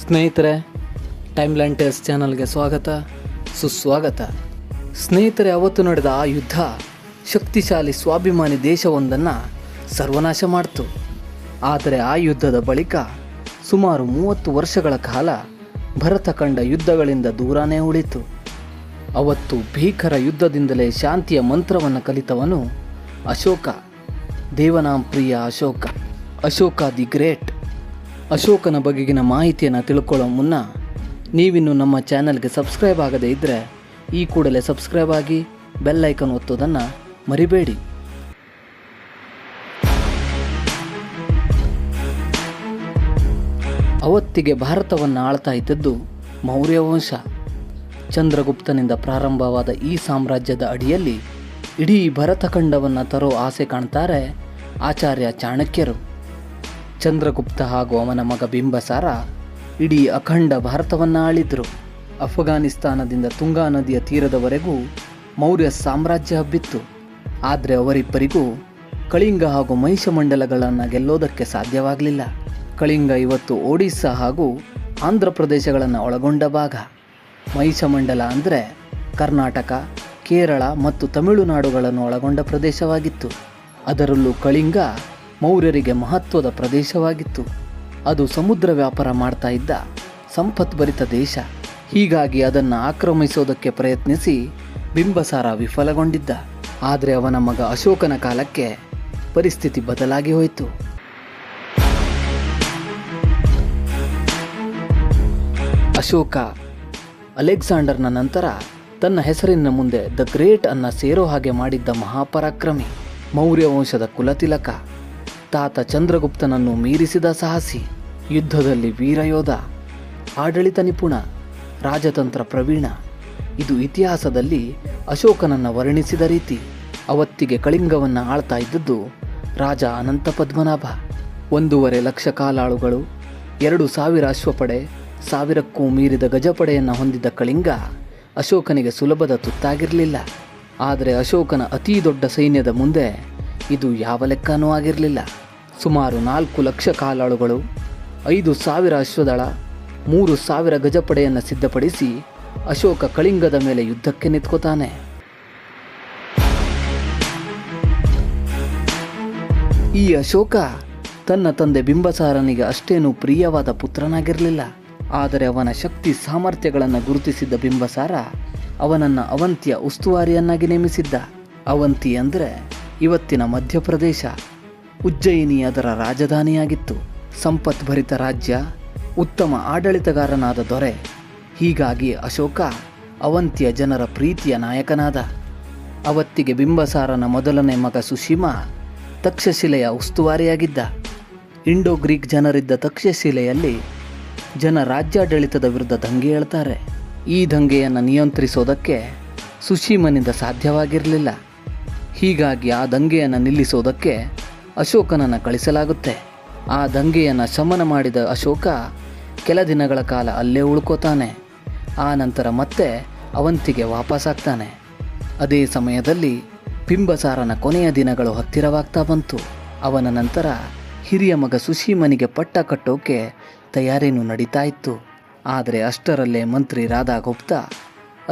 ಸ್ನೇಹಿತರೆ, timeline tiles ಚಾನಲ್ಗೆ ಸ್ವಾಗತ ಸುಸ್ವಾಗತ. ಸ್ನೇಹಿತರೆ, ಅವತ್ತು ನಡೆದ ಆ ಯುದ್ಧ ಶಕ್ತಿಶಾಲಿ ಸ್ವಾಭಿಮಾನಿ ದೇಶವೊಂದನ್ನು ಸರ್ವನಾಶ ಮಾಡಿತು. ಆದರೆ ಆ ಯುದ್ಧದ ಬಳಿಕ ಸುಮಾರು 30 ವರ್ಷಗಳ ಕಾಲ ಭರತ ಕಂಡ ಯುದ್ಧಗಳಿಂದ ದೂರನೇ ಉಳಿತು. ಅವತ್ತು ಭೀಕರ ಯುದ್ಧದಿಂದಲೇ ಶಾಂತಿಯ ಮಂತ್ರವನ್ನು ಕಲಿತವನು ಅಶೋಕ, ದೇವನಾಂಪ್ರಿಯ ಅಶೋಕ ದಿ ಗ್ರೇಟ್. ಅಶೋಕನ ಬಗೆಗಿನ ಮಾಹಿತಿಯನ್ನು ತಿಳ್ಕೊಳ್ಳೋ ಮುನ್ನ ನೀವಿನ್ನು ನಮ್ಮ ಚಾನಲ್ಗೆ ಸಬ್ಸ್ಕ್ರೈಬ್ ಆಗದೇ ಇದ್ದರೆ ಈ ಕೂಡಲೇ ಸಬ್ಸ್ಕ್ರೈಬ್ ಆಗಿ ಬೆಲ್ ಐಕನ್ ಒತ್ತೋದನ್ನು ಮರಿಬೇಡಿ. ಅವತ್ತಿಗೆ ಭಾರತವನ್ನು ಆಳ್ತಾ ಇದ್ದದ್ದು ಮೌರ್ಯ ವಂಶ. ಚಂದ್ರಗುಪ್ತನಿಂದ ಪ್ರಾರಂಭವಾದ ಈ ಸಾಮ್ರಾಜ್ಯದ ಅಡಿಯಲ್ಲಿ ಇಡೀ ಭರತಖಂಡವನ್ನು ತರೋ ಆಸೆ ಕಾಣ್ತಾರೆ ಆಚಾರ್ಯ ಚಾಣಕ್ಯರು. ಚಂದ್ರಗುಪ್ತ ಹಾಗೂ ಅವನ ಮಗ ಬಿಂಬಸಾರ ಇಡೀ ಅಖಂಡ ಭಾರತವನ್ನು ಆಳಿದ್ರು. ಅಫ್ಘಾನಿಸ್ತಾನದಿಂದ ತುಂಗಾ ನದಿಯ ತೀರದವರೆಗೂ ಮೌರ್ಯ ಸಾಮ್ರಾಜ್ಯ ಹಬ್ಬಿತ್ತು. ಆದರೆ ಅವರಿಬ್ಬರಿಗೂ ಕಳಿಂಗ ಹಾಗೂ ಮಹಿಷಮಂಡಲಗಳನ್ನು ಗೆಲ್ಲೋದಕ್ಕೆ ಸಾಧ್ಯವಾಗಲಿಲ್ಲ. ಕಳಿಂಗ ಇವತ್ತು ಒಡಿಸ್ಸಾ ಹಾಗೂ ಆಂಧ್ರ ಪ್ರದೇಶಗಳನ್ನು ಒಳಗೊಂಡ ಭಾಗ. ಮಹಿಷಮಂಡಲ ಅಂದರೆ ಕರ್ನಾಟಕ, ಕೇರಳ ಮತ್ತು ತಮಿಳುನಾಡುಗಳನ್ನು ಒಳಗೊಂಡ ಪ್ರದೇಶವಾಗಿತ್ತು. ಅದರಲ್ಲೂ ಕಳಿಂಗ ಮೌರ್ಯರಿಗೆ ಮಹತ್ವದ ಪ್ರದೇಶವಾಗಿತ್ತು. ಅದು ಸಮುದ್ರ ವ್ಯಾಪಾರ ಮಾಡ್ತಾ ಇದ್ದ ಸಂಪತ್ಭರಿತ ದೇಶ. ಹೀಗಾಗಿ ಅದನ್ನು ಆಕ್ರಮಿಸೋದಕ್ಕೆ ಪ್ರಯತ್ನಿಸಿ ಬಿಂಬಸಾರ ವಿಫಲಗೊಂಡಿದ್ದ. ಆದರೆ ಅವನ ಮಗ ಅಶೋಕನ ಕಾಲಕ್ಕೆ ಪರಿಸ್ಥಿತಿ ಬದಲಾಗಿ ಹೋಯಿತು. ಅಶೋಕ ಅಲೆಕ್ಸಾಂಡರ್ನ ನಂತರ ತನ್ನ ಹೆಸರಿನ ಮುಂದೆ ದ ಗ್ರೇಟ್ ಅನ್ನು ಸೇರೋ ಹಾಗೆ ಮಾಡಿದ್ದ ಮಹಾಪರಾಕ್ರಮಿ, ಮೌರ್ಯ ವಂಶದ ಕುಲತಿಲಕ, ತಾತ ಚಂದ್ರಗುಪ್ತನನ್ನು ಮೀರಿಸಿದ ಸಾಹಸಿ, ಯುದ್ಧದಲ್ಲಿ ವೀರಯೋಧ, ಆಡಳಿತ ನಿಪುಣ, ರಾಜತಂತ್ರ ಪ್ರವೀಣ. ಇದು ಇತಿಹಾಸದಲ್ಲಿ ಅಶೋಕನನ್ನು ವರ್ಣಿಸಿದ ರೀತಿ. ಅವತ್ತಿಗೆ ಕಳಿಂಗವನ್ನು ಆಳ್ತಾ ಇದ್ದದ್ದು ರಾಜ ಅನಂತ ಪದ್ಮನಾಭ. 1.5 ಲಕ್ಷ ಕಾಲಾಳುಗಳು, 2,000 ಅಶ್ವಪಡೆ, 1,000ಕ್ಕೂ ಮೀರಿದ ಗಜಪಡೆಯನ್ನು ಹೊಂದಿದ್ದ ಕಳಿಂಗ ಅಶೋಕನಿಗೆ ಸುಲಭದ ತುತ್ತಾಗಿರಲಿಲ್ಲ. ಆದರೆ ಅಶೋಕನ ಅತೀ ದೊಡ್ಡ ಸೈನ್ಯದ ಮುಂದೆ ಇದು ಯಾವ ಲೆಕ್ಕನೂ ಆಗಿರಲಿಲ್ಲ. ಸುಮಾರು 4 ಲಕ್ಷ ಕಾಲಾಳುಗಳು, 5,000 ಅಶ್ವದಳ, 3,000 ಗಜಪಡೆಯನ್ನು ಸಿದ್ಧಪಡಿಸಿ ಅಶೋಕ ಕಳಿಂಗದ ಮೇಲೆ ಯುದ್ಧಕ್ಕೆ ನಿಂತ್ಕೋತಾನೆ. ಈ ಅಶೋಕ ತನ್ನ ತಂದೆ ಬಿಂಬಸಾರನಿಗೆ ಅಷ್ಟೇನೂ ಪ್ರಿಯವಾದ ಪುತ್ರನಾಗಿರಲಿಲ್ಲ. ಆದರೆ ಅವನ ಶಕ್ತಿ ಸಾಮರ್ಥ್ಯಗಳನ್ನು ಗುರುತಿಸಿದ್ದ ಬಿಂಬಸಾರ ಅವನನ್ನು ಅವಂತಿಯ ಉಸ್ತುವಾರಿಯನ್ನಾಗಿ ನೇಮಿಸಿದ್ದ. ಅವಂತಿ ಅಂದರೆ ಇವತ್ತಿನ ಮಧ್ಯಪ್ರದೇಶ. ಉಜ್ಜಯಿನಿ ಅದರ ರಾಜಧಾನಿಯಾಗಿತ್ತು. ಸಂಪತ್ಭರಿತ ರಾಜ್ಯ, ಉತ್ತಮ ಆಡಳಿತಗಾರನಾದ ದೊರೆ. ಹೀಗಾಗಿ ಅಶೋಕ ಅವಂತಿಯ ಜನರ ಪ್ರೀತಿಯ ನಾಯಕನಾದ. ಅವತ್ತಿಗೆ ಬಿಂಬಸಾರನ ಮೊದಲನೇ ಮಗ ಸುಶೀಮ ತಕ್ಷಶಿಲೆಯ ಉಸ್ತುವಾರಿಯಾಗಿದ್ದ. ಇಂಡೋ ಗ್ರೀಕ್ ಜನರಿದ್ದ ತಕ್ಷಶಿಲೆಯಲ್ಲಿ ಜನ ರಾಜ್ಯಾಡಳಿತದ ವಿರುದ್ಧ ದಂಗೆ ಏಳ್ತಾರೆ. ಈ ದಂಗೆಯನ್ನು ನಿಯಂತ್ರಿಸೋದಕ್ಕೆ ಸುಶೀಮನಿಂದ ಸಾಧ್ಯವಾಗಿರಲಿಲ್ಲ. ಹೀಗಾಗಿ ಆ ದಂಗೆಯನ್ನು ನಿಲ್ಲಿಸೋದಕ್ಕೆ ಅಶೋಕನನ್ನು ಕಳಿಸಲಾಗುತ್ತೆ. ಆ ದಂಗೆಯನ್ನು ಶಮನ ಮಾಡಿದ ಅಶೋಕ ಕೆಲ ದಿನಗಳ ಕಾಲ ಅಲ್ಲೇ ಉಳ್ಕೋತಾನೆ. ಆ ನಂತರ ಮತ್ತೆ ಅವಂತಿಗೆ ವಾಪಸ್ಸಾಗ್ತಾನೆ. ಅದೇ ಸಮಯದಲ್ಲಿ ಬಿಂಬಸಾರನ ಕೊನೆಯ ದಿನಗಳು ಹತ್ತಿರವಾಗ್ತಾ ಬಂತು. ಅವನ ನಂತರ ಹಿರಿಯ ಮಗ ಸುಶೀಮನಿಗೆ ಪಟ್ಟ ಕಟ್ಟೋಕೆ ತಯಾರಿನೂ ನಡೀತಾ ಇತ್ತು. ಆದರೆ ಅಷ್ಟರಲ್ಲೇ ಮಂತ್ರಿ ರಾಧಾಗುಪ್ತ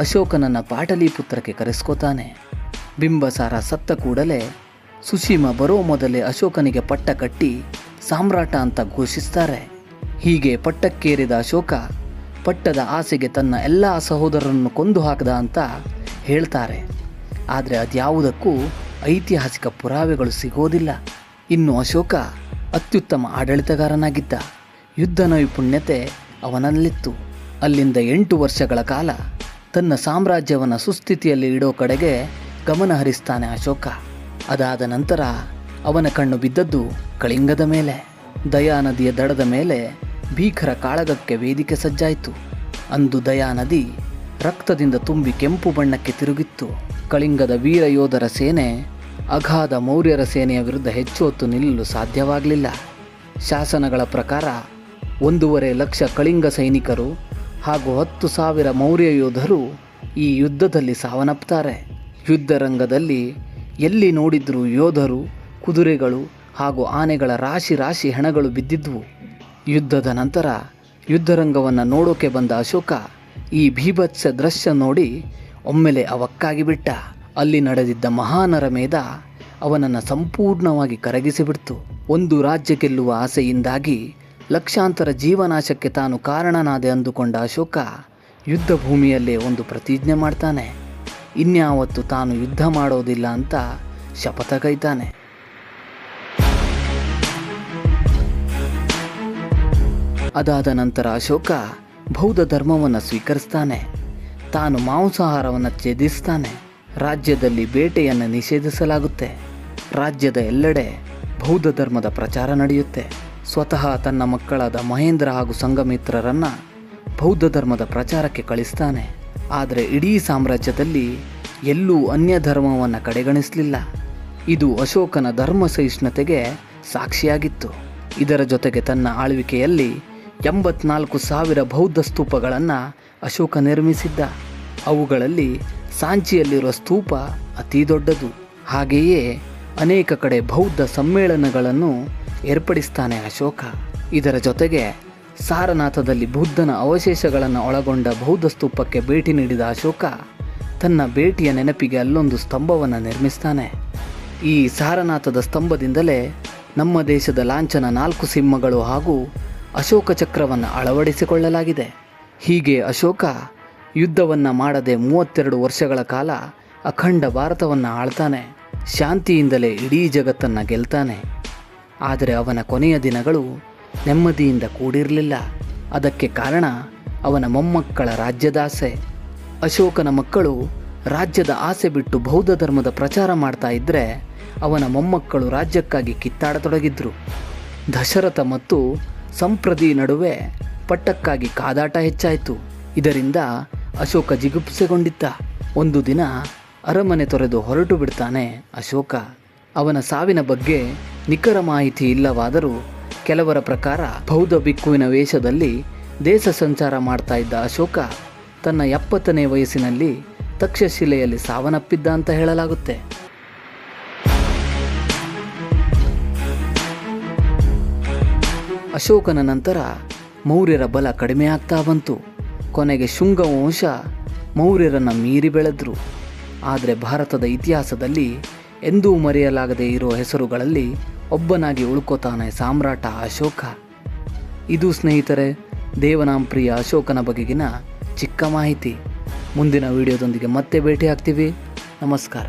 ಅಶೋಕನನ್ನು ಪಾಟಲಿಪುತ್ರಕ್ಕೆ ಕರೆಸ್ಕೋತಾನೆ. ಬಿಂಬಸಾರ ಸತ್ತ ಕೂಡಲೇ ಸುಶೀಮ ಬರೋ ಮೊದಲೇ ಅಶೋಕನಿಗೆ ಪಟ್ಟ ಕಟ್ಟಿ ಸಾಮ್ರಾಟ ಅಂತ ಘೋಷಿಸ್ತಾರೆ. ಹೀಗೆ ಪಟ್ಟಕ್ಕೇರಿದ ಅಶೋಕ ಪಟ್ಟದ ಆಸೆಗೆ ತನ್ನ ಎಲ್ಲ ಸಹೋದರರನ್ನು ಕೊಂದು ಹಾಕದ ಅಂತ ಹೇಳ್ತಾರೆ. ಆದರೆ ಅದ್ಯಾವುದಕ್ಕೂ ಐತಿಹಾಸಿಕ ಪುರಾವೆಗಳು ಸಿಗೋದಿಲ್ಲ. ಇನ್ನು ಅಶೋಕ ಅತ್ಯುತ್ತಮ ಆಡಳಿತಗಾರನಾಗಿದ್ದ. ಯುದ್ಧ ನೈಪುಣ್ಯತೆ ಅವನಲ್ಲಿತ್ತು. ಅಲ್ಲಿಂದ 8 ವರ್ಷಗಳ ಕಾಲ ತನ್ನ ಸಾಮ್ರಾಜ್ಯವನ್ನು ಸುಸ್ಥಿತಿಯಲ್ಲಿ ಇಡೋ ಕಡೆಗೆ ಗಮನ ಹರಿಸ್ತಾನೆ ಅಶೋಕ. ಅದಾದ ನಂತರ ಅವನ ಕಣ್ಣು ಬಿದ್ದದ್ದು ಕಳಿಂಗದ ಮೇಲೆ. ದಯಾ ನದಿಯ ದಡದ ಮೇಲೆ ಭೀಕರ ಕಾಳಗಕ್ಕೆ ವೇದಿಕೆ ಸಜ್ಜಾಯಿತು. ಅಂದು ದಯಾ ನದಿ ರಕ್ತದಿಂದ ತುಂಬಿ ಕೆಂಪು ಬಣ್ಣಕ್ಕೆ ತಿರುಗಿತ್ತು. ಕಳಿಂಗದ ವೀರ ಯೋಧರ ಸೇನೆ ಅಗಾಧ ಮೌರ್ಯರ ಸೇನೆಯ ವಿರುದ್ಧ ಹೆಚ್ಚು ಹೊತ್ತು ನಿಲ್ಲಲು ಸಾಧ್ಯವಾಗಲಿಲ್ಲ. ಶಾಸನಗಳ ಪ್ರಕಾರ 1.5 ಲಕ್ಷ ಕಳಿಂಗ ಸೈನಿಕರು ಹಾಗೂ 10,000 ಮೌರ್ಯ ಯೋಧರು ಈ ಯುದ್ಧದಲ್ಲಿ ಸಾವನ್ನಪ್ತಾರೆ. ಯುದ್ಧರಂಗದಲ್ಲಿ ಎಲ್ಲಿ ನೋಡಿದ್ರೂ ಯೋಧರು, ಕುದುರೆಗಳು ಹಾಗೂ ಆನೆಗಳ ರಾಶಿ ರಾಶಿ ಹೆಣಗಳು ಬಿದ್ದಿದ್ವು. ಯುದ್ಧದ ನಂತರ ಯುದ್ಧರಂಗವನ್ನು ನೋಡೋಕೆ ಬಂದ ಅಶೋಕ ಈ ಭೀಭತ್ಸ ದೃಶ್ಯ ನೋಡಿ ಒಮ್ಮೆಲೆ ಅವಕ್ಕಾಗಿಬಿಟ್ಟ. ಅಲ್ಲಿ ನಡೆದಿದ್ದ ಮಹಾನರ ಮೇಧ ಅವನನ್ನು ಸಂಪೂರ್ಣವಾಗಿ ಕರಗಿಸಿಬಿಡ್ತು. ಒಂದು ರಾಜ್ಯ ಗೆಲ್ಲುವ ಆಸೆಯಿಂದಾಗಿ ಲಕ್ಷಾಂತರ ಜೀವನಾಶಕ್ಕೆ ತಾನು ಕಾರಣನಾದೆ ಅಂದುಕೊಂಡ ಅಶೋಕ ಯುದ್ಧ ಭೂಮಿಯಲ್ಲೇ ಒಂದು ಪ್ರತಿಜ್ಞೆ ಮಾಡ್ತಾನೆ. ಇನ್ಯಾವತ್ತು ತಾನು ಯುದ್ಧ ಮಾಡೋದಿಲ್ಲ ಅಂತ ಶಪಥಗೈತಾನೆ. ಅದಾದ ನಂತರ ಅಶೋಕ ಬೌದ್ಧ ಧರ್ಮವನ್ನು ಸ್ವೀಕರಿಸ್ತಾನೆ. ತಾನು ಮಾಂಸಾಹಾರವನ್ನು ತ್ಯಜಿಸ್ತಾನೆ. ರಾಜ್ಯದಲ್ಲಿ ಬೇಟೆಯನ್ನು ನಿಷೇಧಿಸಲಾಗುತ್ತೆ. ರಾಜ್ಯದ ಎಲ್ಲೆಡೆ ಬೌದ್ಧ ಧರ್ಮದ ಪ್ರಚಾರ ನಡೆಯುತ್ತೆ. ಸ್ವತಃ ತನ್ನ ಮಕ್ಕಳಾದ ಮಹೇಂದ್ರ ಹಾಗೂ ಸಂಘಮಿತ್ರರನ್ನು ಬೌದ್ಧ ಧರ್ಮದ ಪ್ರಚಾರಕ್ಕೆ ಕಳಿಸ್ತಾನೆ. ಆದರೆ ಇಡೀ ಸಾಮ್ರಾಜ್ಯದಲ್ಲಿ ಎಲ್ಲೂ ಅನ್ಯ ಧರ್ಮವನ್ನು ಕಡೆಗಣಿಸಲಿಲ್ಲ. ಇದು ಅಶೋಕನ ಧರ್ಮ ಸಹಿಷ್ಣುತೆಗೆ ಸಾಕ್ಷಿಯಾಗಿತ್ತು. ಇದರ ಜೊತೆಗೆ ತನ್ನ ಆಳ್ವಿಕೆಯಲ್ಲಿ 84,000 ಬೌದ್ಧ ಸ್ತೂಪಗಳನ್ನು ಅಶೋಕ ನಿರ್ಮಿಸಿದ್ದ. ಅವುಗಳಲ್ಲಿ ಸಾಂಚಿಯಲ್ಲಿರುವ ಸ್ತೂಪ ಅತಿ ದೊಡ್ಡದು. ಹಾಗೆಯೇ ಅನೇಕ ಕಡೆ ಬೌದ್ಧ ಸಮ್ಮೇಳನಗಳನ್ನು ಏರ್ಪಡಿಸ್ತಾನೆ ಅಶೋಕ. ಇದರ ಜೊತೆಗೆ ಸಾರನಾಥದಲ್ಲಿ ಬುದ್ಧನ ಅವಶೇಷಗಳನ್ನು ಒಳಗೊಂಡ ಬೌದ್ಧ ಸ್ತೂಪಕ್ಕೆ ಭೇಟಿ ನೀಡಿದ ಅಶೋಕ ತನ್ನ ಭೇಟಿಯ ನೆನಪಿಗೆ ಅಲ್ಲೊಂದು ಸ್ತಂಭವನ್ನು ನಿರ್ಮಿಸ್ತಾನೆ. ಈ ಸಾರನಾಥದ ಸ್ತಂಭದಿಂದಲೇ ನಮ್ಮ ದೇಶದ ಲಾಂಛನ 4 ಸಿಂಹಗಳು ಹಾಗೂ ಅಶೋಕ ಚಕ್ರವನ್ನು ಅಳವಡಿಸಿಕೊಳ್ಳಲಾಗಿದೆ. ಹೀಗೆ ಅಶೋಕ ಯುದ್ಧವನ್ನು ಮಾಡದೆ 32 ವರ್ಷಗಳ ಕಾಲ ಅಖಂಡ ಭಾರತವನ್ನು ಆಳ್ತಾನೆ. ಶಾಂತಿಯಿಂದಲೇ ಇಡೀ ಜಗತ್ತನ್ನು ಗೆಲ್ತಾನೆ. ಆದರೆ ಅವನ ಕೊನೆಯ ದಿನಗಳು ನೆಮ್ಮದಿಯಿಂದ ಕೂಡಿರಲಿಲ್ಲ. ಅದಕ್ಕೆ ಕಾರಣ ಅವನ ಮೊಮ್ಮಕ್ಕಳ ರಾಜ್ಯದಾಸೆ. ಅಶೋಕನ ಮಕ್ಕಳು ರಾಜ್ಯದ ಆಸೆ ಬಿಟ್ಟು ಬೌದ್ಧ ಧರ್ಮದ ಪ್ರಚಾರ ಮಾಡ್ತಾ ಇದ್ದರೆ ಅವನ ಮೊಮ್ಮಕ್ಕಳು ರಾಜ್ಯಕ್ಕಾಗಿ ಕಿತ್ತಾಡತೊಡಗಿದ್ರು. ದಶರಥ ಮತ್ತು ಸಂಪ್ರದಿ ನಡುವೆ ಪಟ್ಟಕ್ಕಾಗಿ ಕಾದಾಟ ಹೆಚ್ಚಾಯಿತು. ಇದರಿಂದ ಅಶೋಕ ಜಿಗುಪ್ಸೆಗೊಂಡಿದ್ದ. ಒಂದು ದಿನ ಅರಮನೆ ತೊರೆದು ಹೊರಟು ಬಿಡ್ತಾನೆ ಅಶೋಕ. ಅವನ ಸಾವಿನ ಬಗ್ಗೆ ನಿಖರ ಮಾಹಿತಿ ಇಲ್ಲವಾದರೂ ಕೆಲವರ ಪ್ರಕಾರ ಬೌದ್ಧ ಭಿಕ್ಕುವಿನ ವೇಷದಲ್ಲಿ ದೇಶ ಸಂಚಾರ ಮಾಡ್ತಾ ಇದ್ದ ಅಶೋಕ ತನ್ನ 70ನೇ ವಯಸ್ಸಿನಲ್ಲಿ ತಕ್ಷಶಿಲೆಯಲ್ಲಿ ಸಾವನ್ನಪ್ಪಿದ್ದ ಅಂತ ಹೇಳಲಾಗುತ್ತೆ. ಅಶೋಕನ ನಂತರ ಮೌರ್ಯರ ಬಲ ಕಡಿಮೆಯಾಗ್ತಾ ಬಂತು. ಕೊನೆಗೆ ಶುಂಗ ವಂಶ ಮೌರ್ಯರನ್ನು ಮೀರಿ ಬೆಳೆದ್ರು. ಆದರೆ ಭಾರತದ ಇತಿಹಾಸದಲ್ಲಿ ಎಂದೂ ಮರೆಯಲಾಗದೇ ಇರೋ ಹೆಸರುಗಳಲ್ಲಿ ಒಬ್ಬನಾಗಿ ಉಳ್ಕೋತಾನೆ ಸಾಮ್ರಾಟ ಅಶೋಕ. ಇದು ಸ್ನೇಹಿತರೆ ದೇವನಾಂಪ್ರಿಯ ಅಶೋಕನ ಬಗೆಗಿನ ಚಿಕ್ಕ ಮಾಹಿತಿ. ಮುಂದಿನ ವಿಡಿಯೋದೊಂದಿಗೆ ಮತ್ತೆ ಭೇಟಿ ಆಗ್ತೀವಿ. ನಮಸ್ಕಾರ.